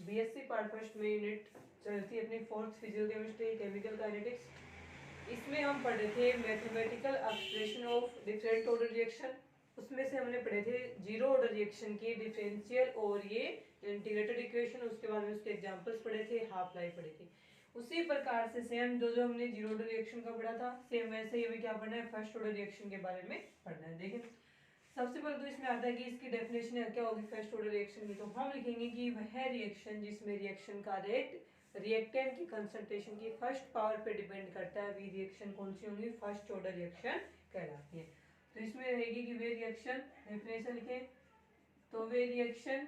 BSc part first में unit चलती है अपनी fourth physical chemistry chemical kinetics. इसमें हम पढ़ रहे थे mathematical expression of different order reaction. उसमें से हमने पढ़े थे जीरो ऑर्डर रिएक्शन की डिफरेंशियल और ये इंटीग्रेटेड इक्वेशन। उसके बाद में उसके एग्जांपल्स पढ़े थे, हाफ लाइफ पढ़े थे। उसी प्रकार से सेम जो हमने जीरो ऑर्डर रिएक्शन का पढ़ा था सेम वैसे ही हमें क्या पढ़ना है, फर्स्ट ऑर्डर रिएक्शन के बारे में पढ़ना है। देखिए सबसे पहले तो इसमें आता है कि इसकी डेफिनेशन क्या होगी फर्स्ट ऑर्डर रिएक्शन की। तो हम लिखेंगे कि वह रिएक्शन जिसमें रिएक्शन का रेट रिएक्टेंट की कंसंट्रेशन की फर्स्ट पावर पे डिपेंड करता है, वी रिएक्शन कौन सी होंगी, फर्स्ट ऑर्डर रिएक्शन कहलाती है। तो इसमें रहेगी कि वे रिएक्शन, डेफिनेशन लिखें तो वे रिएक्शन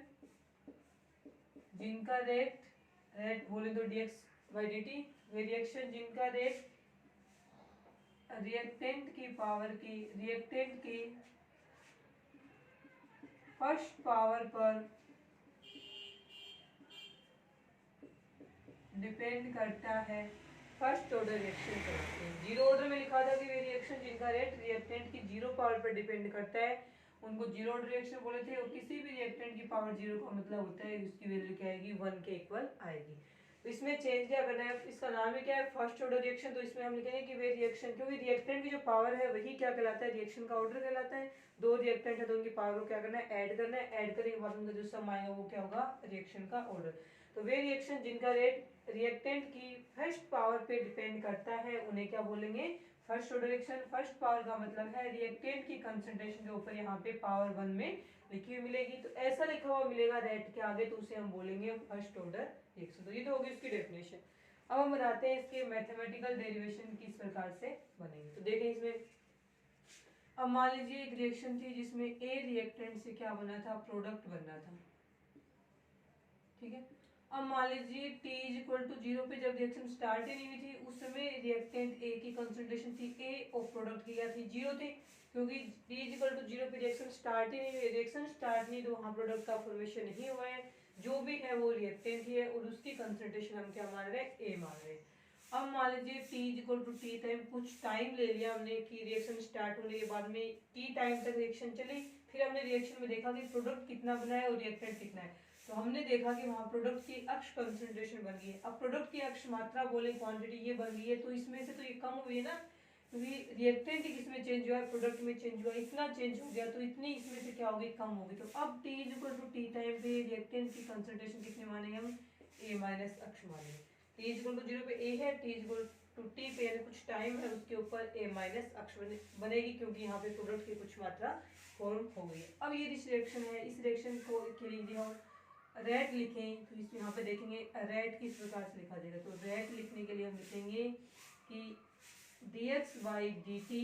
जिनका रेट बोले तो dx by dt, way reaction जिनका रेट रिएक्टेंट की पावर की रिएक्टेंट की फर्स्ट पावर पर डिपेंड करता है, फर्स्ट ऑर्डर रिएक्शन कहते हैं। जीरो ऑर्डर में लिखा था कि वे रिएक्शन जिनका रेट रिएक्टेंट की जीरो पावर पर डिपेंड करता है उनको जीरो ऑर्डर रिएक्शन बोले थे। और किसी भी रिएक्टेंट की पावर जीरो का मतलब होता है उसकी वैल्यू क्या आएगी, 1 के इक्वल आएगी। तो इसमें चेंज क्या करना है, इसका नाम ही क्या है, फर्स्ट ऑर्डर रिएक्शन। तो इसमें हम लिखेंगे कि वे रिएक्शन, क्योंकि रिएक्टेंट की जो पावर है वही क्या कहलाता है, रिएक्शन का ऑर्डर कहलाता है। दो रिएक्टेंट है तो उनकी पावर को क्या करना है, ऐड करना है। ऐड करने के बाद उनका जो सम आएगा वो क्या होगा, रिएक्शन का ऑर्डर। तो वे रिएक्शन जिनका रेट रिएक्टेंट की फर्स्ट पावर पे डिपेंड करता है उन्हें क्या बोलेंगे, first order reaction. First power का मतलब है रिएक्टेंट की कंसंट्रेशन के ऊपर यहाँ पे पावर 1 में लिखी हुई मिलेगी। तो ऐसा लिखा हुआ मिलेगा रेट के आगे तो उसे हम बोलेंगे फर्स्ट ऑर्डर रिएक्शन। तो ये तो होगी इसकी डेफिनेशन। अब हम बनाते हैं इसके मैथमेटिकल डेरिवेशन किस प्रकार से बनेंगे। तो देखें इसमें, अब मान लीजिए एक रिएक्शन थी जिसमें ए रिएक्टेंट से क्या बना था, प्रोडक्ट बनना था, ठीक है। अब मान लीजिए t इज इक्वल टू 0 पे जब रिएक्शन स्टार्ट ही नहीं हुई थी उस समय रिएक्टेंट ए की कंसंट्रेशन थी a और प्रोडक्ट की क्या थी, 0 थी। क्योंकि t इज इक्वल टू 0 पे रिएक्शन स्टार्ट ही नहीं हुई, रिएक्शन स्टार्ट नहीं तो वहाँ प्रोडक्ट का फॉर्मेशन नहीं हुआ है। जो भी है वो रिएक्टेंट ही है और उसकी कंसंट्रेशन हम क्या मान रहे हैं, a मान रहे हैं। अब मान लीजिए t is equal to T time, कुछ टाइम ले लिया हमने कि रिएक्शन स्टार्ट होने के बाद में t टाइम तक रिएक्शन चली। फिर हमने रिएक्शन में देखा कि प्रोडक्ट कितना बना है और रिएक्टेंट कितना है। तो हमने देखा कि वहाँ प्रोडक्ट की अक्ष कंसंट्रेशन बन गई है। अब प्रोडक्ट की अक्ष मात्रा बोले क्वांटिटी ये बन गई है, तो इसमें से तो ये कम हुई है ना, क्योंकि रिएक्टेंट किसमें चेंज हुआ है, प्रोडक्ट में चेंज हुआ, इतना चेंज हो गया तो इतनी इसमें से क्या होगी, कम होगी। तो अब t is equal to T time पे रिएक्टेंट की कंसंट्रेशन कितने मानेंगे हम, a माइनस अक्ष मानेंगे। t इज इक्वल टू 0 पे a है, t is equal to t पे यानी कुछ टाइम है उसके ऊपर a माइनस अक्ष बनेगी, क्योंकि यहाँ पे प्रोडक्ट की कुछ मात्रा फॉर्म हो गई है। अब ये रिएक्शन है, इस रिएक्शन को के लिए हम रेट लिखें तो इस यहाँ पे देखेंगे रेट किस प्रकार से लिखा जाएगा। तो रेट लिखने के लिए हम लिखेंगे कि dx बाई dt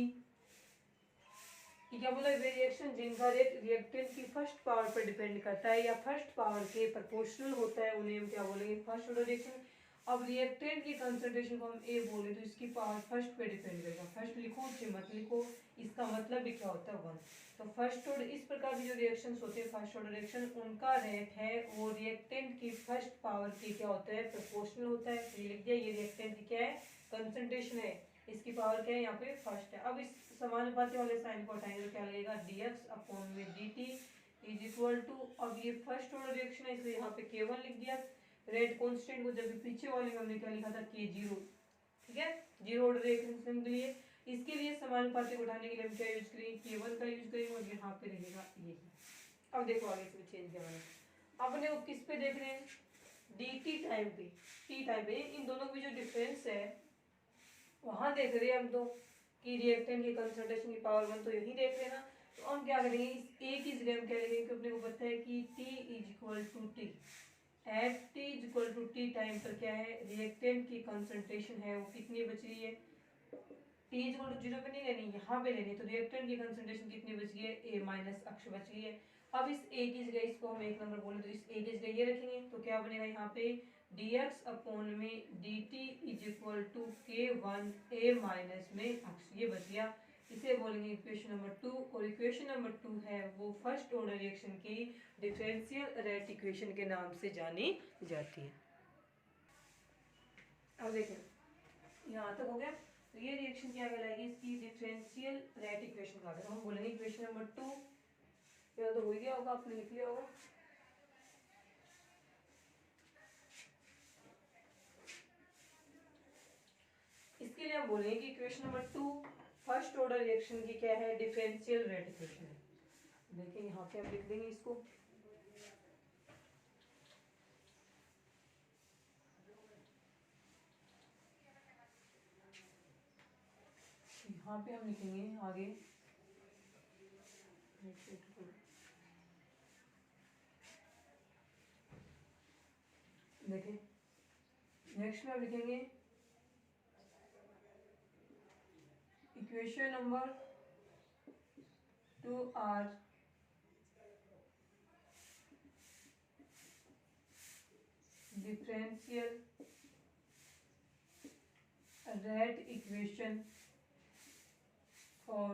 क्या बोला, वे रिएक्शन जिनका रेट रिएक्टेंट की फर्स्ट पावर पर डिपेंड करता है या फर्स्ट पावर के प्रोपोर्शनल होता है उन्हें हम क्या बोलेंगे, फर्स्ट ऑर्डर रिएक्शन। अब रिएक्टेंट की कंसंट्रेशन को हम ए बोले तो इसकी पावर फर्स्ट पे डिपेंड करेगा। फर्स्ट लिखो चाहे मत लिखो, इसका मतलब भी क्या होता है, 1। तो फर्स्ट ऑर्डर, इस प्रकार की जो रिएक्शंस होते हैं फर्स्ट ऑर्डर रिएक्शन उनका रेट है और रिएक्टेंट की फर्स्ट पावर की क्या होता है, प्रोपोर्शनल होता है। तो ये लिख दिया, ये रिएक्टेंट की क्या है, कंसंट्रेशन है, इसकी पावर क्या है, यहाँ पे फर्स्ट है। अब इस समानुपाती वाले साइन को हटाएंगे तो क्या लगेगा, dx अपॉन में dt इज इक्वल टू, अब ये फर्स्ट ऑर्डर रिएक्शन है इसलिए यहाँ पे k1 लिख दिया। रेट कांस्टेंट को जब पीछे वाले में हमने क्या लिखा था, k0, ठीक है, जीरो ऑर्डर रिएक्शन के लिए। इसके लिए समानुपाती को उठाने के लिए हम क्या यूज करेंगे, k1 का यूज करेंगे और यहाँ पे रहेगा ये। अब देखो आगे इसमें चेंज क्या होगा। अपने को किस पे देख रहे हैं, dt टाइम पे, t टाइम पे, इन दोनों की जो डिफरेंस है वहां देख रहे हैं हम तो कि रिएक्टेंट की कंसंट्रेशन की पावर 1 तो यही देख रहे हैं ना। तो हम क्या करेंगे, इस a की जगह हम क्या लिखेंगे, कि अपने को पता है कि t is equal to T, at t is equal to T time पर क्या है, रिएक्टेंट की कंसंट्रेशन है वो कितनी बच रही है, t इज इक्वल टू 0 पे नहीं लेनी, यहाँ पे लेनी। तो रिएक्टेंट की कंसंट्रेशन कितनी बच गई है, a माइनस अक्ष बच गई है। अब इस a की जगह इसको हम एक नंबर बोले तो इस a की जगह ये रखेंगे तो क्या बनेगा यहाँ पे, dx अपॉन में dt is equal to k1 a minus में अक्ष, ये बच गया। इसे बोलेंगे इक्वेशन नंबर 2 और इक्वेशन नंबर 2 है वो फर्स्ट ऑर्डर रिएक्शन की डिफरेंशियल रेट इक्वेशन के नाम से जानी जाती है। अब देखें यहाँ तक हो गया। तो ये रिएक्शन क्या कहलाएगी, इसकी डिफरेंशियल रेट इक्वेशन का हम बोलेंगे इक्वेशन नंबर 2। ये तो हो गया होगा, आपने लिख लिया होगा। इसके लिए हम बोलेंगे कि equation number 2 first order reaction की क्या है, डिफरेंशियल रेट इक्वेशन है। देखिए यहाँ पे हम लिख देंगे इसको, यहाँ पे हम लिखेंगे आगे देखिए नेक्स्ट में हम लिखेंगे equation number 2 are differential rate equation for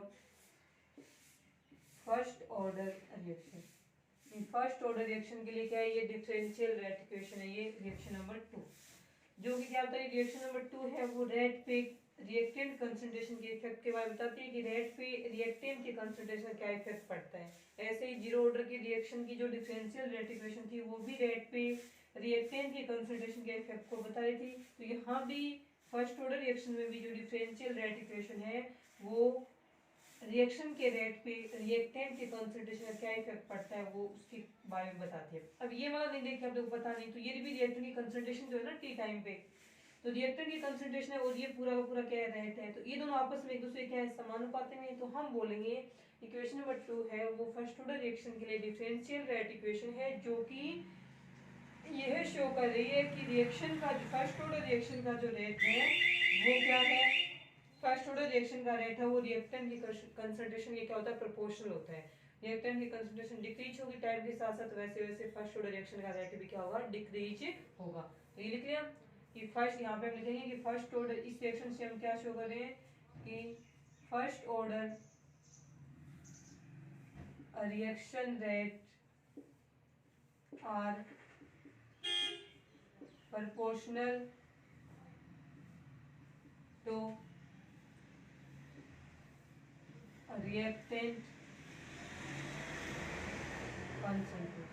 first order reaction. First order reaction के लिए क्या है, ये डिफरेंशियल रेट इक्वेशन है, ये रिएक्शन नंबर 2, जो कि क्या होता है, रिएक्शन नंबर 2 है वो रेट पे रिएक्टेंट कंसंट्रेशन के इफेक्ट के बारे में बताती है कि रेट पे रिएक्टेंट के कंसंट्रेशन क्या इफेक्ट पड़ता है। ऐसे ही जीरो ऑर्डर की रिएक्शन की जो डिफरेंशियल रेट इक्वेशन थी वो भी रेट पे रिएक्टेंट के कंसंट्रेशन के इफेक्ट को बता रही थी। तो यहाँ भी फर्स्ट ऑर्डर रिएक्शन में भी जो डिफरेंशियल रेट इक्वेशन है वो रिएक्शन के रेट पे रिएक्टेंट के कंसंट्रेशन का क्या इफेक्ट पड़ता है वो उसके बारे में बताती है। अब ये वाला नहीं देखिए आप लोग पता नहीं, तो ये भी रिएक्टेंट की कंसंट्रेशन जो है ना टी टाइम पे, तो रिएक्टेंट की कंसंट्रेशन है और ये पूरा का पूरा क्या रेट है, तो ये दोनों आपस में एक दूसरे क्या है, समानुपाती में। तो हम बोलेंगे इक्वेशन नंबर 2 है वो फर्स्ट ऑर्डर रिएक्शन के लिए डिफरेंशियल रेट इक्वेशन है, जो कि यह शो कर रही है कि रिएक्शन का फर्स्ट ऑर्डर रिएक्शन का जो रेट है वो क्या है, फर्स्ट ऑर्डर रिएक्शन का रेट है वो रिएक्टेंट की कंसंट्रेशन के क्या होता है, प्रोपोर्शनल होता है। रिएक्टेंट की कंसंट्रेशन डिक्रीज होगी टाइम के साथ साथ, वैसे वैसे फर्स्ट ऑर्डर रिएक्शन का रेट भी क्या होगा, डिक्रीज होगा। तो ये लिख लिया कि फर्स्ट, यहाँ पे हम लिखेंगे कि फर्स्ट ऑर्डर, इस रिएक्शन से हम क्या शो कर रहे हैं कि first order reaction rate are proportional to reactant concentration।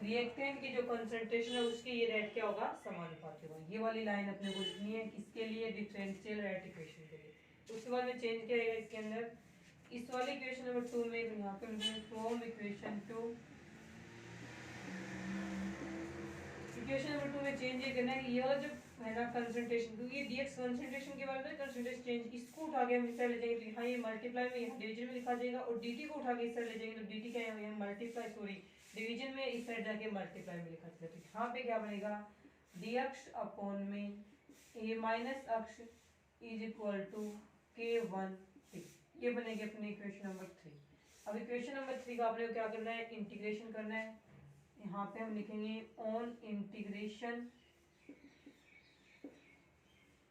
Reactant की जो कंसंट्रेशन है उसके ये रेट क्या होगा, समानुपाती होगा। ये वाली लाइन अपने को लिखनी है किसके लिए, डिफरेंशियल रेट इक्वेशन के लिए। उसके बाद में चेंज किया जाएगा इसके अंदर, इस वाले इक्वेशन नंबर 2 में यहाँ पे फ्रॉम इक्वेशन 2, इक्वेशन नंबर 2 में चेंज ये करना है कि ये वाला जो है ना कंसंट्रेशन, क्योंकि ये डीएक्स कंसंट्रेशन के बारे में कंसंट्रेशन चेंज, इसको उठा के हम इस तरह ले जाएंगे तो यहाँ ये मल्टीप्लाई में यहाँ डिवीजन में लिखा जाएगा, और डीटी को उठा के इस तरह ले जाएंगे तो डीटी क्या है, यहाँ मल्टीप्लाई सॉरी डिवीजन में इस साइड जाके मल्टीप्लाई में लिखा जाएगा। तो यहाँ पे क्या बनेगा, डी अक्ष अपॉन में a minus x is equal to k1 t, ये बनेगी अपनी इक्वेशन नंबर 3। अब इक्वेशन नंबर 3 का आपने क्या करना है, इंटीग्रेशन करना है। यहाँ पे हम लिखेंगे on integration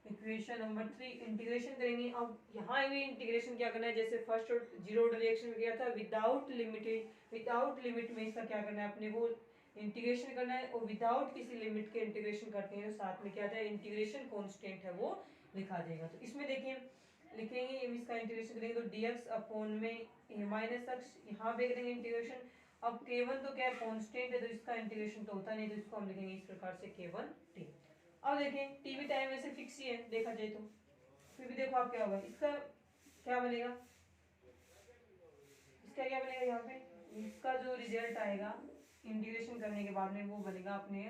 equation number 3, integration करेंगे। अब यहाँ भी इंटीग्रेशन क्या करना है, जैसे फर्स्ट जीरो ऑर्डर रिएक्शन में किया था विदाउट लिमिट में इसका क्या करना है, अपने को इंटीग्रेशन करना है, और विदाउट किसी लिमिट के इंटीग्रेशन करते हैं तो साथ में क्या था, इंटीग्रेशन कांस्टेंट है वो लिखा जाएगा। तो इसमें देखिए लिखेंगे इसका इंटीग्रेशन करेंगे तो dx अपॉन में a माइनस अक्ष, यहाँ पे करेंगे इंटीग्रेशन। अब k1 तो क्या है, कांस्टेंट है, तो इसका इंटीग्रेशन तो होता नहीं, तो इसको हम लिखेंगे इस प्रकार से k1 t। अब देखें टीवी टाइम वैसे फिक्स ही है देखा जाए तो, फिर भी देखो आप क्या होगा, इसका क्या बनेगा, इसका क्या बनेगा, यहाँ पे इसका जो रिजल्ट आएगा इंटीग्रेशन करने के बाद में वो बनेगा अपने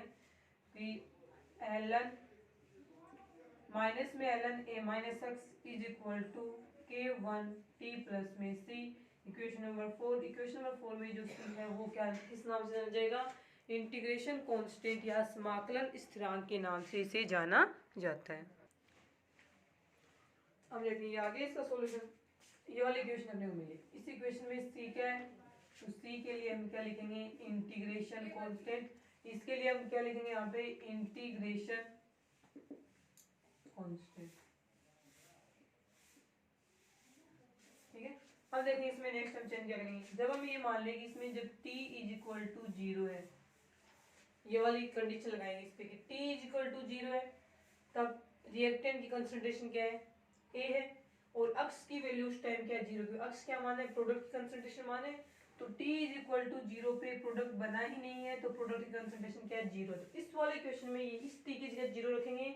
कि ln माइनस में ln a minus x is equal to k1 t plus में c। Equation number 4, equation number 4 में जो c है वो क्या किस नाम से जाना जाएगा, इंटीग्रेशन कांस्टेंट या समाकलन स्थिरांक के नाम से इसे जाना जाता है। अब देखिए आगे इसका सॉल्यूशन, ये वाली इक्वेशन हमने को मिली, इस इक्वेशन में c क्या है, तो c के लिए हम क्या लिखेंगे, इंटीग्रेशन कांस्टेंट, इसके लिए हम क्या लिखेंगे यहाँ पे, इंटीग्रेशन कांस्टेंट। ठीक है, अब देखिए इसमें नेक्स्ट हम चेंज क्या करेंगे, जब हम ये मान लें कि इसमें जब t इज इक्वल टू 0 है, ये वाली कंडीशन लगाएंगे इस पे कि t इज इक्वल टू 0 है, तब रिएक्टेंट की कंसंट्रेशन क्या है, a है, और अक्स की वैल्यू उस टाइम क्या है, 0 की। अक्स क्या माने, प्रोडक्ट की कंसंट्रेशन माने, तो t इज इक्वल टू 0 पे प्रोडक्ट बना ही नहीं है, तो प्रोडक्ट की कंसंट्रेशन क्या है, 0। तो इस वाले क्वेश्चन में इस t की जगह 0 रखेंगे,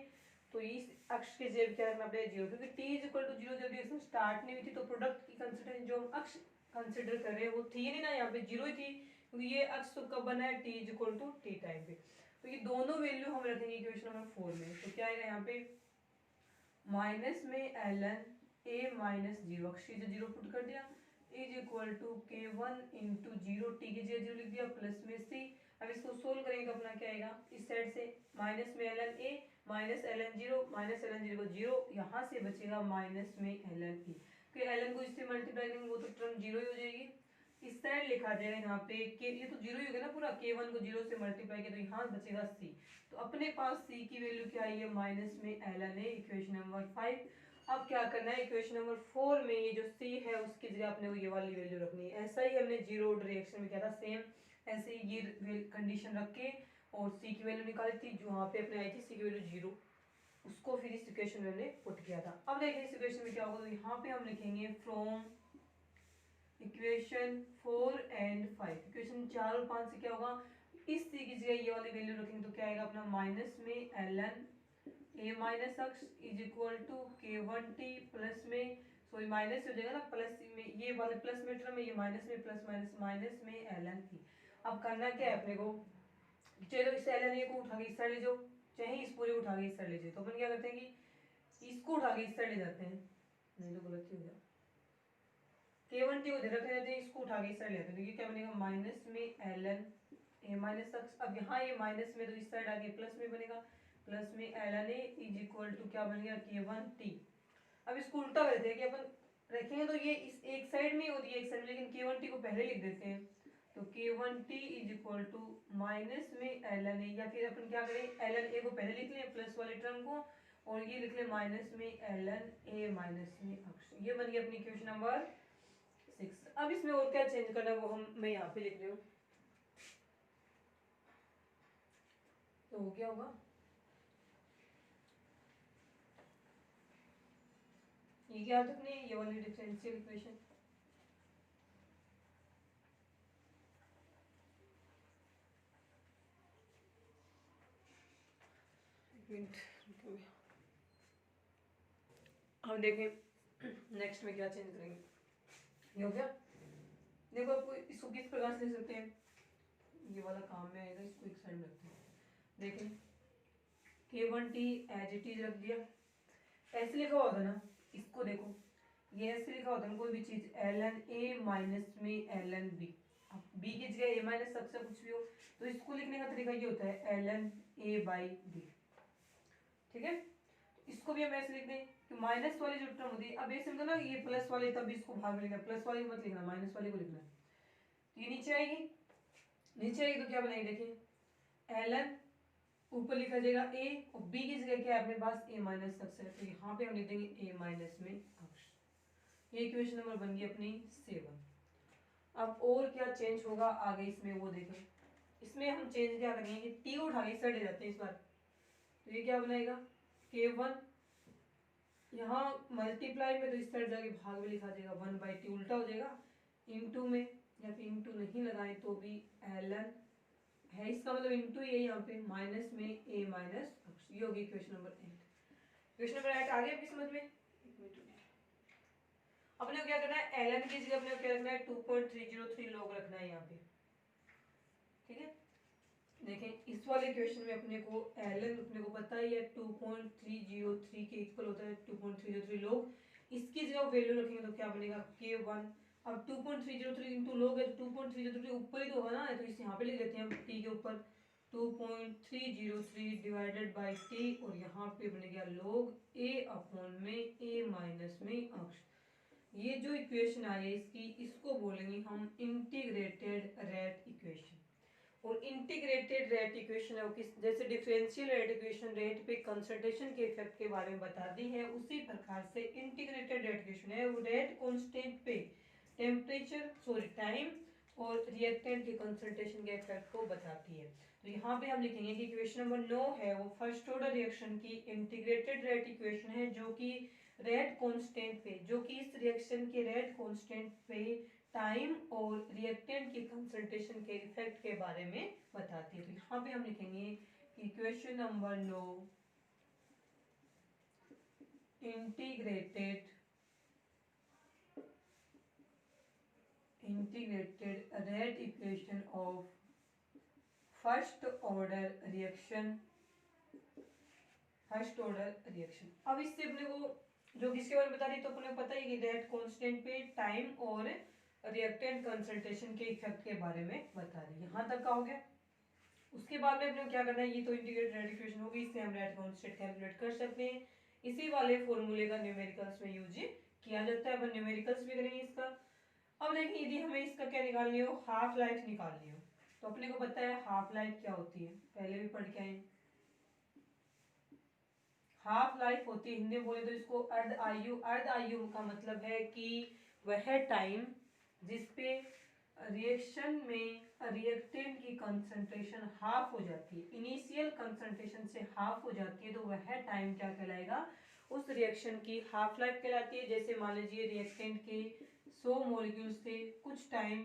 तो इस अक्ष के जेब क्या रखना पड़ेगा 0, क्योंकि t इज इक्वल टू 0 जब रिएक्शन स्टार्ट नहीं हुई थी तो प्रोडक्ट की कंसिडरेशन जो हम अक्ष कंसिडर कर रहे हैं वो थी नहीं ना, यहाँ पे 0 ही थी, क्योंकि ये अक्ष तो कब बना है t is equal to t time पे। तो ये दोनों वैल्यू हम रखेंगे इक्वेशन नंबर 4 में। तो क्या आएगा यहाँ पे माइनस में ln a माइनस 0, अक्ष की जगह 0 पुट कर दिया, is equal to k1 into 0, t की जगह 0 लिख दिया, प्लस में c। अब इसको सोल्व करेंगे तो अपना क्या आएगा इस साइड से माइनस में ln a minus ln 0 minus ln 0 को 0, यहाँ से बचेगा माइनस में ln e, फिर ln को इससे मल्टीप्लाई करेंगे वो तो टर्म 0 ही हो जाएगी। इस साइड लिखा जाएगा यहाँ पे के, ये तो 0 ही हो गया ना पूरा, k1 को 0 से मल्टीप्लाई किया तो यहाँ बचेगा c। तो अपने पास c की वैल्यू क्या आई है माइनस में ln a, इक्वेशन नंबर 5। अब क्या करना है इक्वेशन नंबर 4 में ये जो c है उसकी जगह अपने को ये वाली वैल्यू रखनी है। ऐसा ही हमने जीरो ऑर्डर रिएक्शन में किया था, सेम ऐसे ही ये कंडीशन रख के और c की वैल्यू निकाली थी जो वहाँ पे अपने आई थी c की वैल्यू 0, उसको फिर इस इक्वेशन में हमने पुट किया था। अब देखिए इस इक्वेशन में क्या होगा, तो यहाँ पे हम लिखेंगे फ्रॉम इक्वेशन 4 एंड 5, इक्वेशन 4 और 5 से क्या होगा, इस c की जगह ये वाली वैल्यू रखेंगे तो क्या आएगा अपना माइनस में ln a minus x is equal to k1t plus में, सॉरी माइनस हो जाएगा ना, प्लस में ये वाले प्लस में टर्म में ये माइनस में प्लस माइनस माइनस में ln e। अब करना क्या है अपने को, चलो इस ln a को उठा के इस साइड ले जाओ, चाहे इस पूरे को उठा के इस साइड ले जाओ, तो अपन क्या करते हैं कि इसको उठा के इस साइड ले जाते हैं, नहीं तो गलत ही हो जाए, k1t को इधर रख लेते हैं, इसको उठा के इस साइड ले आते हैं, तो ये क्या बनेगा माइनस में ln a माइनस अक्ष, अब यहाँ ये माइनस में तो इस साइड आगे प्लस में बनेगा, प्लस में ln a is equal to क्या बन गया k1t। अब इसको उल्टा करते हैं कि अपन रखेंगे तो ये इस एक साइड में और ये एक साइड में, लेकिन k1t को पहले लिख देते हैं, तो k1t is equal to minus में ln a, या फिर अपन क्या करें ln a को पहले लिख लें प्लस वाले टर्म को, और ये लिख लें माइनस में ln a माइनस में अक्ष। ये बन गया अपनी इक्वेशन नंबर 6। अब इसमें और क्या चेंज करना है वो मैं यहाँ पे लिख रही हूँ, तो वो क्या होगा, ये क्या रखनी है ये वाली डिफरेंशियल इक्वेशन, हम देखें नेक्स्ट में क्या चेंज करेंगे। ये हो गया, देखो आपको इसको किस प्रकार से ले सकते हैं, ये वाला काम में आएगा, इसको एक साइड में रखते हैं। देखें k1t एज इट इज रख दिया, ऐसे लिखा होता है ना, इसको देखो ये ऐसे लिखा होता है कोई भी चीज ln a माइनस में ln b, अब b की जगह a माइनस अक्सर कुछ भी हो तो इसको लिखने का तरीका ये होता है ln a बाई b, ठीक है। इसको भी हम ऐसे लिख दें कि माइनस वाली जो टर्म होती है, अब ऐसे मतलब ना ये प्लस वाली तब इसको भाग में लिखना, प्लस वाली मत लिखना, माइनस वाली को लिखना है। तो ये नीचे आएगी, नीचे आएगी तो क्या बनाएंगे देखिए ln ऊपर लिखा जाएगा a और b की जगह क्या है अपने पास a माइनस अक्ष है, तो यहाँ पे हम लिख देंगे a माइनस में अक्ष। ये इक्वेशन नंबर बन गई अपनी 7। अब और क्या चेंज होगा आगे इसमें वो देखें, इसमें हम चेंज क्या करेंगे कि t उठा के इस साइड ले जाते हैं इस बार, तो ये क्या बनाएगा k1, यहाँ मल्टीप्लाई में तो इस साइड जाके भाग में लिखा जाएगा 1/t, उल्टा हो जाएगा इनटू में, या फिर इनटू नहीं लगाए तो भी ln है, इसका मतलब इनटू ये यहाँ पे माइनस में a माइनस अक्ष। ये होगी इक्वेशन नंबर 8। इक्वेशन नंबर 8 आ गया आपकी समझ में। अपने को क्या करना है ln की जगह अपने को क्या रखना है 2.303 log रखना है यहाँ पे, ठीक है। देखें इस वाले इक्वेशन में अपने को ln अपने को पता ही है 2.303 के इक्वल होता है 2.303 log, इसकी जगह वैल्यू रखेंगे तो क्या बनेगा k1, अब 2.303 इंटू log है तो 2.303 ऊपर ही तो होगा ना, तो इस यहाँ पे लिख देते हैं हम t के ऊपर 2.303 डिवाइडेड बाई t, और यहाँ पे बन गया log a अपॉन में a माइनस में अक्ष। ये जो इक्वेशन आई है इसकी, इसको बोलेंगे हम इंटीग्रेटेड रेट इक्वेशन। और इंटीग्रेटेड रेट इक्वेशन है वो किस, जैसे डिफरेंशियल रेट इक्वेशन रेट पे कंसंट्रेशन के इफेक्ट के बारे में बताती है, उसी प्रकार से इंटीग्रेटेड रेट इक्वेशन है वो रेट कांस्टेंट पे टेम्परेचर सॉरी टाइम और रिएक्टेंट के कंसंट्रेशन के इफेक्ट को बताती है। तो यहाँ पे हम लिखेंगे कि इक्वेशन नंबर 9 है वो फर्स्ट ऑर्डर रिएक्शन की इंटीग्रेटेड रेट इक्वेशन है, जो कि रेट कांस्टेंट पे, जो कि इस रिएक्शन के रेट कांस्टेंट पे टाइम और रिएक्टेंट की कंसंट्रेशन के इफेक्ट के बारे में बताती है। तो यहाँ पे हम लिखेंगे equation number 9 integrated rate equation of first order reaction. अब इससे अपने को जो किसके बारे में बता रही, तो अपने को पता ही कि रेट कांस्टेंट पे टाइम और रिएक्टेंट कंसंट्रेशन के इफेक्ट के बारे में बता रही है। यहाँ तक का हो गया। उसके बाद में अपने को क्या करना है, ये तो इंटीग्रेटेड रेट इक्वेशन होगी, इससे हम रेट कांस्टेंट कैलकुलेट कर सकते हैं। इसी वाले फॉर्मूले का न्यूमेरिकल्स में यूज किया जाता है। अपन न्यूमेरिकल्स भी करेंगे इसका। अब देखिए यदि हमें इसका क्या निकालनी हो, हाफ लाइफ निकालनी हो, तो अपने को पता है हाफ लाइफ क्या होती है, पहले भी पढ़ के आए। हाफ लाइफ होती है, हिंदी में बोले तो इसको अर्ध आयु। अर्ध आयु का मतलब है कि वह टाइम जिसपे रिएक्शन में रिएक्टेंट की कंसंट्रेशन हाफ हो जाती है, इनिशियल कंसंट्रेशन से हाफ हो जाती है, तो वह टाइम क्या कहलाएगा, उस रिएक्शन की हाफ लाइफ कहलाती है। जैसे मान लीजिए रिएक्टेंट के 100 मॉलिक्यूल्स थे, कुछ time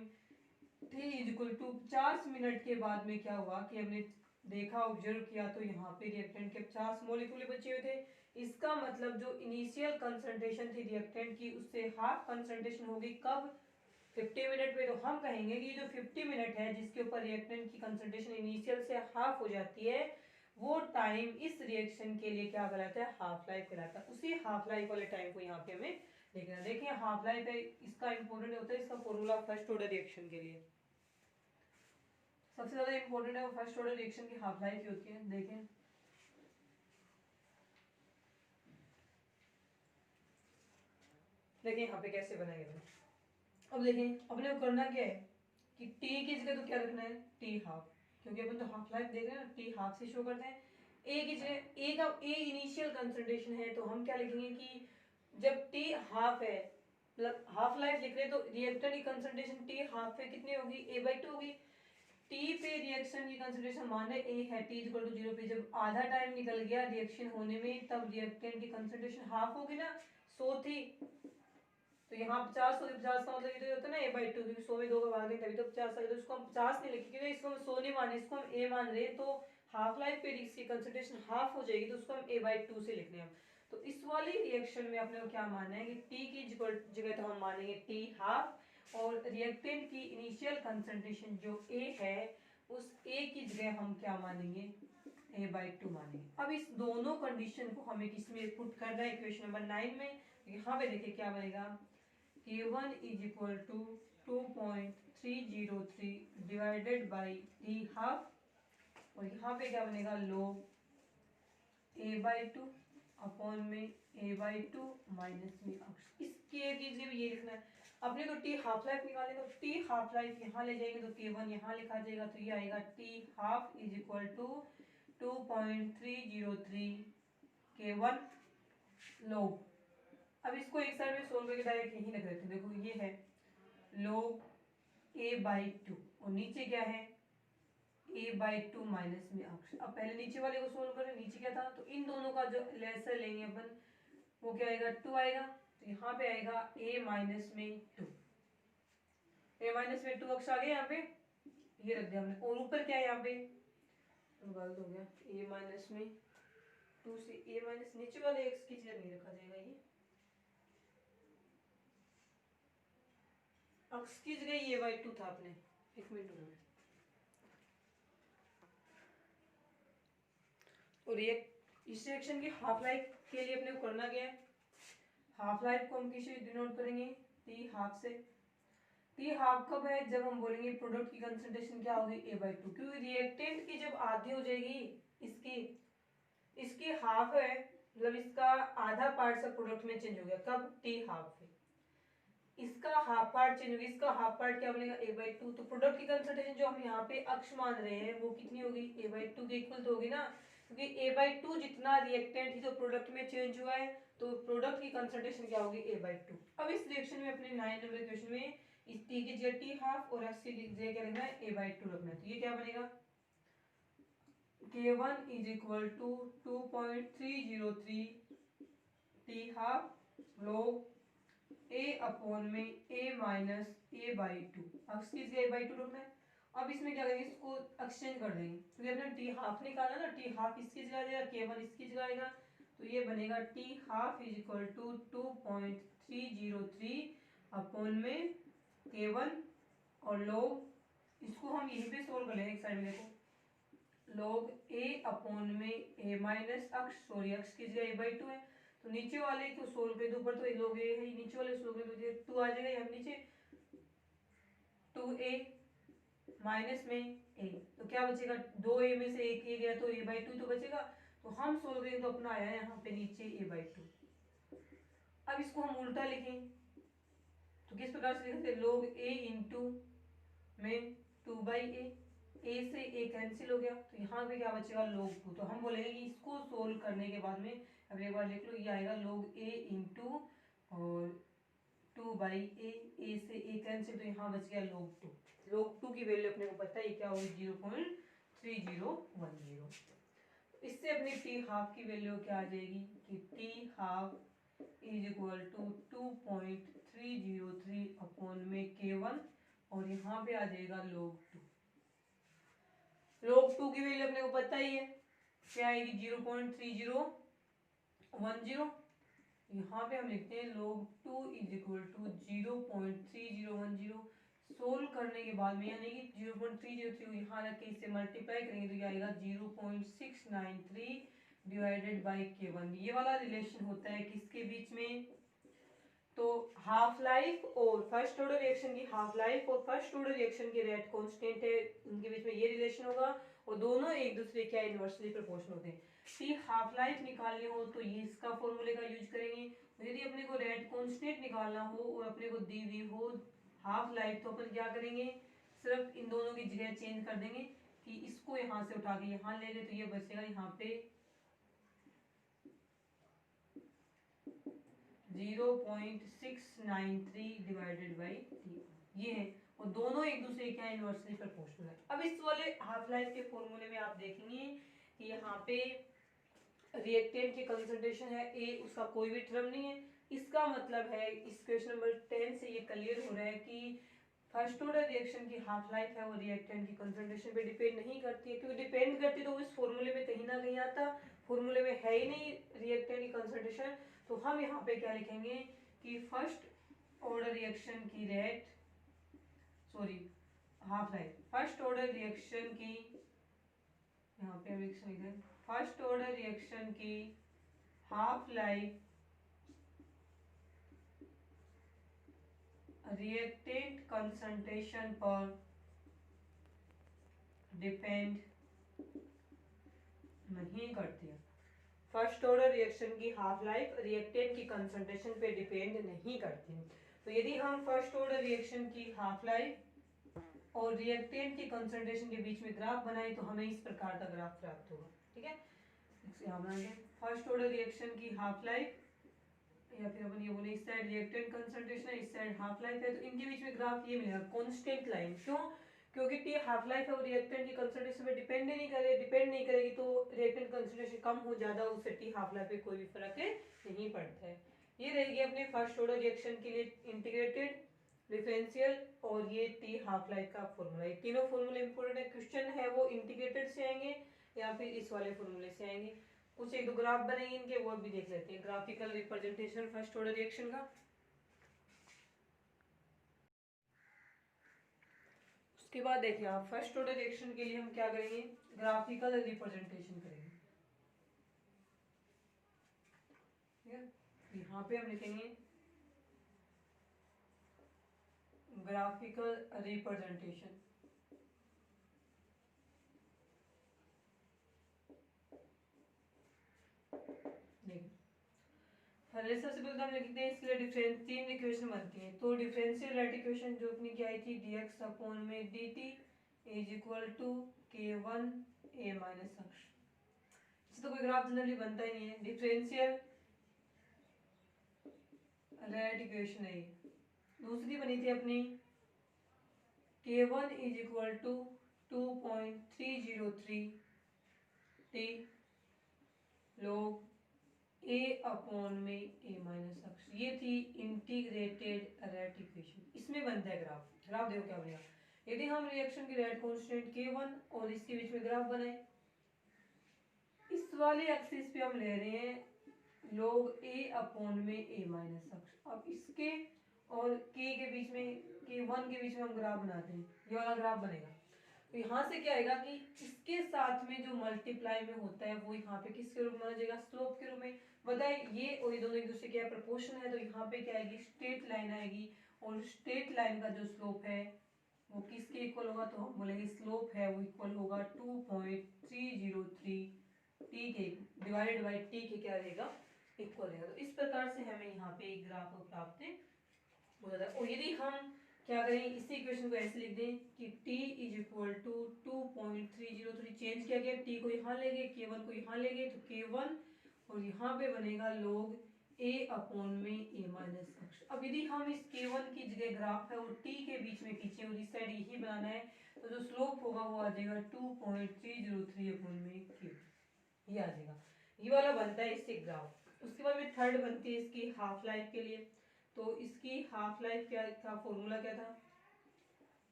t equal to 50 minute के बाद में क्या हुआ कि हमने देखा, ऑब्जर्व किया, तो यहाँ पे रिएक्टेंट के 50 मॉलिक्यूल बचे हुए थे। इसका मतलब जो इनिशियल कंसंट्रेशन थी रिएक्टेंट की, उससे हाफ कंसंट्रेशन होगी कब, 50 मिनट में। तो हम कहेंगे कि जो 50 मिनट है जिसके ऊपर रिएक्टेंट की कंसंट्रेशन इनिशियल से हाफ हो जाती है, वो टाइम इस रिएक्शन के लिए क्या कहलाता है, हाफ लाइफ कहलाता है। उसी हाफ लाइफ वाले टाइम को यहाँ पे हमें देखना। देखिए हाफ लाइफ है, इसका इंपॉर्टेंट होता है इसका फॉर्मूला फर्स्ट ऑर्डर रिएक्शन के लिए सबसे ज्यादा इंपॉर्टेंट है, वो फर्स्ट ऑर्डर रिएक्शन की हाफ लाइफ ही होती है। देखें देखिए यहाँ पे कैसे बनाएंगे। अब देखें अपने को करना क्या है कि t की जगह तो क्या रखना है, t हाफ, क्योंकि अपन तो हाफ लाइफ देख रहे हैं ना, t हाफ से शो करते हैं। a की जगह a का a इनिशियल कंसंट्रेशन है, तो हम क्या लिखेंगे कि जब t हाफ है, मतलब हाफ लाइफ लिख रहे हैं, तो रिएक्टर की कंसंट्रेशन t हाफ पे कितनी होगी, a/2 होगी। टी पे रिएक्शन की कंसंट्रेशन मान ले ए है, टी इक्वल टू 0 पे जब आधा टाइम निकल गया रिएक्शन होने में, तब रिएक्टेंट की कंसंट्रेशन हाफ होगी ना, 100 थी, तो यहाँ 50 होगी। 50 का मतलब ये होता है ना a/2, क्योंकि 100 में 2 का भाग दें तभी तो 50 आएगा। तो इसको हम 50 नहीं लिखे क्योंकि इसको हम 100 नहीं मान रहे, इसको हम a मान रहे हैं, तो हाफ लाइफ पे इसकी कंसंट्रेशन हाफ हो जाएगी, तो उसको हम a/2 से लिख रहे हैं। तो इस वाली रिएक्शन में अपने को क्या मानना है कि t की जगह तो हम मानेंगे t हाफ, और रिएक्टेंट की इनिशियल कंसंट्रेशन जो a है, उस a की जगह हम क्या मानेंगे, a/2 मानेंगे। अब इस दोनों कंडीशन को हमें किसमें पुट करना है, इक्वेशन नंबर 9 में। यहाँ पे देखिए क्या बनेगा, K1 is equal to 2.303 divided by t half, और यहाँ पे क्या बनेगा, log a/2 अपॉन में a/2 माइनस में अक्ष। इसके कीजिए ये लिखना है अपने को। t हाफ लाइफ निकाले तो t हाफ लाइफ यहाँ ले जाएंगे तो K1 यहाँ लिखा जाएगा, तो ये आएगा t half is equal to 2.303 K1 log। अब इसको एक साइड में सोल्व करके डायरेक्ट यहीं रख देते हैं। देखो ये है log a/2 और नीचे क्या है, a/2 माइनस में अक्ष। अब पहले नीचे वाले को सोल्व करें, नीचे क्या था, तो इन दोनों का जो लेसर लेंगे अपन, वो क्या आएगा, 2 आएगा, तो यहाँ पे आएगा a माइनस में 2, a माइनस में 2 अक्ष आ गया यहाँ पे, ये रख दिया हमने। और ऊपर क्या है यहाँ पे, गलत हो गया, a माइनस में 2 से a माइनस, नीचे वाले x की जगह नहीं रखा जाएगा, ये अक्ष की जगह a/2 था अपने। एक मिनट में, और ये इस रिएक्शन की हाफ लाइफ के लिए अपने को करना क्या है, हाफ लाइफ को हम किसे डिनोट करेंगे, टी हाफ से। टी हाफ कब है, जब हम बोलेंगे प्रोडक्ट की कंसंट्रेशन क्या होगी, a/2, क्योंकि रिएक्टेंट की जब आधी हो जाएगी, इसकी इसकी हाफ है, मतलब इसका आधा पार्ट सब प्रोडक्ट में चेंज हो गया, कब, टी हाफ है, इसका हाफ पार्ट चेंज होगी, इसका हाफ पार्ट क्या बनेगा, a/2। तो प्रोडक्ट की कंसंट्रेशन जो हम यहाँ पे अक्ष मान रहे हैं, वो कितनी होगी, a/2 के इक्वल तो होगी ना, क्योंकि a/2 जितना रिएक्टेंट ही तो प्रोडक्ट में चेंज हुआ है, तो प्रोडक्ट की कंसंट्रेशन क्या होगी, a/2। अब इस रिएक्शन में अपने 9 नंबर इक्वेशन में इस t की जगह t हाफ और x की जगह क्या रखना है, a/2 रखना है। तो ये क्या बनेगा, K1 is equal to 2.303 t half log a upon में a माइनस a/2, अक्ष की जगह a/2 रखना है। अब इसमें क्या करेंगे, इसको एक्सचेंज कर देंगे, क्योंकि हमने टी हाफ निकाला ना, टी हाफ इसकी जगह आ जाएगा, K1 इसकी जगह आएगा, तो ये बनेगा T half is equal to 2.303 upon में K1 और लॉग इसको हम यहीं पे सोल्व कर लेंगे। एक साइड में देखो लॉग a अपॉन में a माइनस अक्ष सॉरी अक्ष की जगह a/2 है तो नीचे वाले तो सोल्व कर दो, ऊपर तो log a है, नीचे वाले सोल्व कर दो 2 आ जाएगा यहाँ नीचे 2a माइनस में a तो क्या बचेगा 2a में से एक a गया तो a/2 तो बचेगा। तो हम सोल्व करेंगे तो अपना आया यहाँ पे नीचे a/2। अब इसको हम उल्टा लिखें तो किस प्रकार से लिख सकते हैं log a इंटू में 2/a a से a कैंसिल हो गया तो यहाँ पे क्या बचेगा log 2। तो हम बोलेंगे कि इसको सोल्व करने के बाद में अब एक बार लिख लो ये आएगा log a इंटू और 2/a a से a कैंसिल तो यहाँ बच गया log 2 की वैल्यू अपने को पता है क्या होगी 0.3010। इससे अपनी टी हाफ की वैल्यू क्या आ जाएगी कि T half is equal to 2.303 upon में K1 और यहाँ पे आ जाएगा log 2। log 2 की वैल्यू अपने को पता ही है क्या आएगी 0.3010। यहाँ पे हम लिखते हैं log 2 is equal to 0.3010 solve करने के बाद में यानी कि 0.303 यहाँ रख के इससे मल्टीप्लाई करेंगे तो ये आएगा 0.693 डिवाइडेड बाय K1। ये वाला रिलेशन होता है किसके बीच में तो हाफ लाइफ और फर्स्ट ऑर्डर रिएक्शन की हाफ लाइफ और फर्स्ट ऑर्डर रिएक्शन की रेट कांस्टेंट है उनके बीच में ये रिलेशन होगा और दोनों एक दूसरे के इनवर्सली प्रोपोर्शनल होते हैं। टी हाफ लाइफ निकालनी हो तो ये इसका फॉर्मूले का यूज करेंगे। यदि अपने को रेट कांस्टेंट निकालना हो और अपने को दी हुई हो हाफ लाइफ तो अपन क्या करेंगे सिर्फ इन दोनों की जगह चेंज कर देंगे कि इसको यहाँ से उठा के यहाँ ले ले तो ये बचेगा यहाँ पे 0.693 डिवाइडेड बाई ये है और दोनों एक दूसरे के इनवर्सली प्रोपोर्शनल है। अब इस वाले हाफ लाइफ के फॉर्मूले में आप देखेंगे कि यहाँ पे रिएक्टेंट की कंसंट्रेशन है ए उसका कोई भी टर्म नहीं है। इसका मतलब है इस क्वेश्चन नंबर 10 से ये क्लियर हो रहा है कि फर्स्ट ऑर्डर रिएक्शन की हाफ लाइफ है वो रिएक्टेंट की कंसंट्रेशन पे डिपेंड नहीं करती है क्योंकि डिपेंड करती तो इस फॉर्मूले में कहीं ना कहीं आता फॉर्मूले में है ही नहीं रिएक्टेंट की कंसंट्रेशन। तो हम यहाँ पे क्या लिखेंगे कि फर्स्ट ऑर्डर रिएक्शन की rate sorry half life first order reaction की यहाँ पे रिएक्शन लिख दें फर्स्ट ऑर्डर रिएक्शन की हाफ लाइफ रिएक्टेंट कंसंट्रेशन पर डिपेंड नहीं करती है। फर्स्ट ऑर्डर रिएक्शन की हाफ लाइफ रिएक्टेंट की कंसंट्रेशन पे डिपेंड नहीं करती। तो यदि हम फर्स्ट ऑर्डर रिएक्शन की हाफ लाइफ और रिएक्टेंट की कंसंट्रेशन के बीच में ग्राफ बनाए तो हमें इस प्रकार का ग्राफ प्राप्त होगा। ठीक है यहाँ बनाएंगे फर्स्ट ऑर्डर रिएक्शन की हाफ लाइफ या फिर अपन ये बोले इस साइड रिएक्टेंट कंसंट्रेशन है इस साइड हाफ लाइफ है तो इनके बीच में ग्राफ ये मिलेगा कांस्टेंट लाइन। क्यों क्योंकि टी हाफ लाइफ है और रिएक्टेंट की कंसंट्रेशन पे डिपेंड नहीं करेगी तो रिएक्टेंट कंसंट्रेशन कम हो ज्यादा उससे टी हाफ लाइफ पे कोई भी फर्क नहीं पड़ता है। ये रहेगी अपने फर्स्ट ऑर्डर रिएक्शन के लिए इंटीग्रेटेड डिफरेंशियल और ये टी हाफ लाइफ का फॉर्मूला। ये तीनों फॉर्मूले इंपॉर्टेंट है क्वेश्चन है वो इंटीग्रेटेड से आएंगे या फिर इस वाले फॉर्मूले से आएंगे। कुछ एक दो ग्राफ बनेंगे इनके वो भी देख लेते हैं graphical representation first order reaction का। उसके बाद देखिए आप फर्स्ट ऑर्डर रिएक्शन के लिए हम क्या करेंगे ग्राफिकल रिप्रेजेंटेशन करेंगे। ठीक है यहाँ पे हम लिखेंगे ग्राफिकल रिप्रेजेंटेशन। पहले सबसे पहले हम लिखते हैं इसके लिए डिफरेंस तीन इक्वेशन बनती हैं। तो डिफरेंशियल रेट इक्वेशन जो अपनी क्या आई थी dx अपॉन में dt is equal to k1 a minus x. इससे तो कोई ग्राफ जनरली बनता ही नहीं है। डिफरेंशियल रेट इक्वेशन है। दूसरी बनी थी अपनी k1 is equal to 2.303 t log a upon में a माइनस अक्ष। ये थी इंटीग्रेटेड रेट इक्वेशन। इसमें बनता है ग्राफ। ग्राफ देखो क्या बनेगा यदि हम रिएक्शन की रेट कांस्टेंट k1 और इसके बीच में ग्राफ बनाए इस वाले एक्सिस पे हम ले रहे हैं log a अपॉन में a माइनस अक्ष। अब इसके और k के बीच में, k1 के बीच में हम ग्राफ बनाते हैं, ये वाला ग्राफ बनेगा। तो यहाँ से क्या आएगा कि इसके साथ में जो मल्टीप्लाई में होता है वो यहाँ पे किसके रूप में माना जाएगा, स्लोप के रूप में। बताए ये और ये दोनों एक दूसरे के प्रोपोर्शन है, तो यहाँ पे क्या आएगी, स्ट्रेट लाइन आएगी। और स्ट्रेट लाइन का जो स्लोप है वो किसके इक्वल होगा, तो हम बोलेंगे स्लोप है वो इक्वल होगा 2.303 टी के डिवाइडेड बाई टी के क्या रहेगा, इक्वल रहेगा। तो इस प्रकार से हमें यहाँ पे एक ग्राफ प्राप्त हो जाता है। और यदि हम क्या करें, इसी इक्वेशन को ऐसे लिख दें कि t is equal to 2.303, change किया गया, t को यहाँ ले गए, k1 को यहाँ ले गए, तो k1 और यहाँ पे बनेगा log a अपॉन में a माइनस अक्ष। अब यदि हम इस k1 की जगह ग्राफ है और t के बीच में खींचे और इस साइड यही बनाना है, तो जो स्लोप होगा वो आ जाएगा 2.303 अपॉन में q, ये आ जाएगा। ये वाला बनता है इससे ग्राफ। उसके बाद में थर्ड बनती है इसकी हाफ लाइफ के लिए। तो इसकी हाफ लाइफ क्या था, फॉर्मूला क्या था,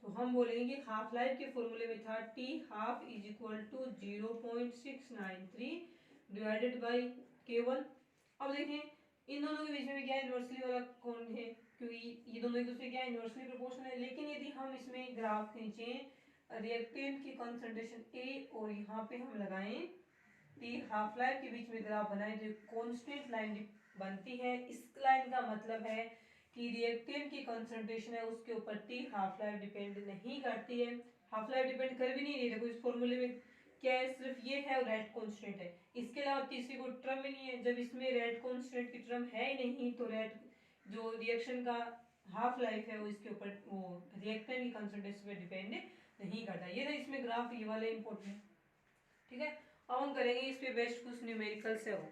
तो हम बोलेंगे कि हाफ लाइफ के फॉर्मूले में था T half is equal to 0.693 divided by k1। अब देखें इन दोनों के बीच में क्या इन्वर्सली वाला कौन है, क्योंकि ये दोनों एक दूसरे क्या इन्वर्सली प्रोपोर्शनल है। लेकिन यदि हम इसमें ग्राफ खींचें रिएक्टेंट की कंसंट्रेशन ए और यहाँ पे हम लगाएं टी हाफ लाइफ के बीच में ग्राफ बनाए, तो कांस्टेंट लाइन बनती है। इस लाइन का मतलब है कि रिएक्टेंट की कंसंट्रेशन है उसके ऊपर टी हाफ लाइफ डिपेंड नहीं करती है। हाफ लाइफ डिपेंड कर भी नहीं रही, देखो इस फॉर्मूले में क्या है, सिर्फ ये है और रेट कांस्टेंट है, इसके अलावा तीसरी कोई टर्म ही नहीं है। जब इसमें रेट कांस्टेंट की टर्म है ही नहीं, तो रेट जो रिएक्शन का हाफ लाइफ है वो इसके ऊपर वो रिएक्टेंट की कंसंट्रेशन पे डिपेंड नहीं करता। ये था इसमें ग्राफ, ये वाले इंपॉर्टेंट, ठीक है। अब हम करेंगे इस पे बेस्ट कुछ न्यूमेरिकल से हो।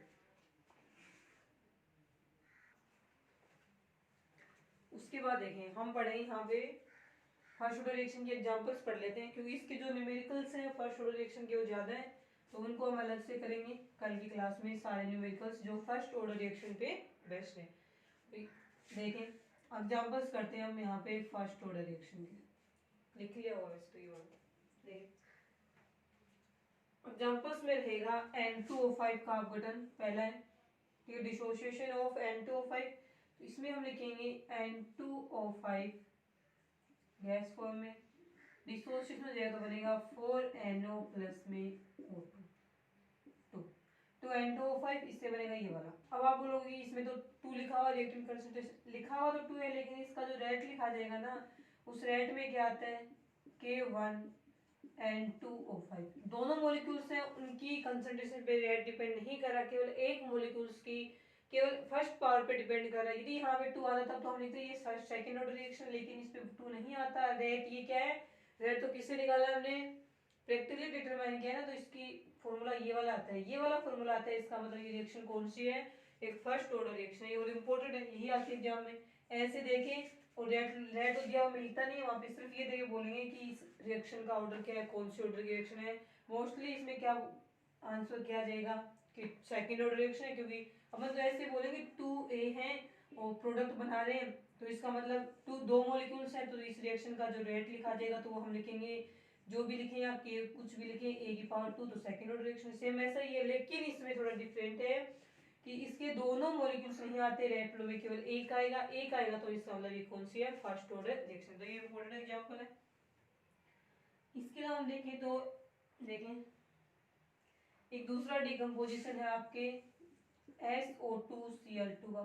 उसके बाद देखें हम पढ़ेंगे यहाँ पे फर्स्ट ऑर्डर रिएक्शन के एग्जांपल्स पढ़ लेते हैं, क्योंकि इसके जो न्यूमेरिकल्स हैं फर्स्ट ऑर्डर रिएक्शन के वो ज़्यादा है, तो उनको हम अलग से करेंगे कल की क्लास में। सारे न्यूमेरिकल्स जो फर्स्ट ऑर्डर रिएक्शन पे बेस्ट है, देखें एग्जांपल्स करते हैं हम यहाँ पे फर्स्ट ऑर्डर रिएक्शन के। लिख लिया होगा वैसे तो ये वाला, देखिए एग्जांपल्स में रहेगा N2O5 का अपघटन पहला है, ठीक है, डिसोसिएशन ऑफ N2O5। तो इसमें हम लिखेंगे N2O5 गैस फॉर्म में, डिसोसिएशन हो जाएगा तो बनेगा 4NO प्लस में O2 तो N2O5, इससे बनेगा ये वाला। अब आप बोलोगे इसमें तो 2 लिखा हुआ, रिएक्टेंट कंसंट्रेशन लिखा हुआ तो 2 है, लेकिन इसका जो रेट लिखा जाएगा ना, उस रेट में क्या आता है K1 N2O5, दोनों मॉलिक्यूल्स हैं उनकी कंसंट्रेशन पे रेट डिपेंड नहीं कर रहा, केवल एक मॉलिक्यूल्स की केवल फर्स्ट पावर पे डिपेंड कर रहा है। यदि यहाँ पे 2 आता तब तो हम लिखते ये फर्स्ट सेकंड ऑर्डर रिएक्शन, लेकिन इस पे 2 नहीं आता। रेट ये क्या है, रेट तो किससे निकाला हमने, प्रैक्टिकली डिटरमाइन किया ना, तो इसकी फॉर्मूला ये वाला आता है, ये वाला फॉर्मूला आता है। इसका मतलब ये रिएक्शन कौन सी है, एक फर्स्ट ऑर्डर रिएक्शन है और इम्पोर्टेंट है, यही आती है एग्जाम में। ऐसे देखें और रेट तो दिया हुआ मिलता नहीं है वहाँ पे, सिर्फ ये देखे बोलेंगे कि इस रिएक्शन का ऑर्डर क्या है, कौन सी ऑर्डर की रिएक्शन है। मोस्टली इसमें क्या आंसर किया जाएगा कि सेकंड ऑर्डर रिएक्शन है, क्योंकि अपन तो ऐसे बोलेंगे 2A है और प्रोडक्ट बना रहे हैं, तो इसका मतलब दो मॉलिक्यूल्स हैं, तो इस रिएक्शन का जो रेट लिखा जाएगा तो वो हम लिखेंगे, जो भी लिखे या के कुछ भी लिखे A⁴ तो सेकंड ऑर्डर रिएक्शन सेम ऐसा ही है। लेकिन इसमें थोड़ा डिफरेंट है कि इसके दोनों मॉलिक्यूल्स नहीं आते रेट फ्लो में, केवल एक आएगा, तो इसका मतलब ये कौन सी है, फर्स्ट ऑर्डर रिएक्शन। तो ये इंपॉर्टेंट एग्जांपल है। इसके अलावा हम देखें तो देखें एक दूसरा डिकम्पोजिशन है आपके SO2Cl2 का।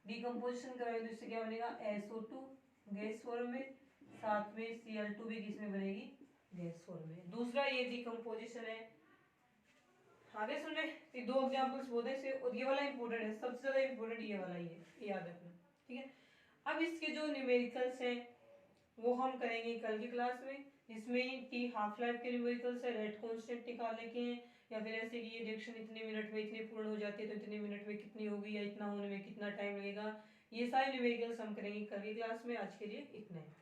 डिकम्पोजिशन कराएंगे तो इससे क्या बनेगा, SO2 गैस फॉर्म में, साथ में Cl2 भी किसमें बनेगी, गैस फॉर्म में। दूसरा ये डिकम्पोजिशन है, आगे सुन रहे, ये 2 एग्जांपल्स बोलते हैं और ये वाला इंपॉर्टेंट है, सबसे ज्यादा इंपॉर्टेंट ये वाला ही है, ये याद रखना, ठीक है। अब इसके जो न्यूमेरिकल्स हैं वो हम करेंगे कल की क्लास में, जिसमें टी हाफ लाइफ के न्यूमेरिकल्स है, रेट कांस्टेंट निकालने के हैं, या फिर ऐसे कि ये रिएक्शन इतने मिनट में इतनी पूर्ण हो जाती है तो इतने मिनट में कितनी होगी, या इतना होने में कितना टाइम लगेगा। ये सारे न्यूमेरिकल्स हम करेंगे कल की क्लास में। आज के लिए इतना है।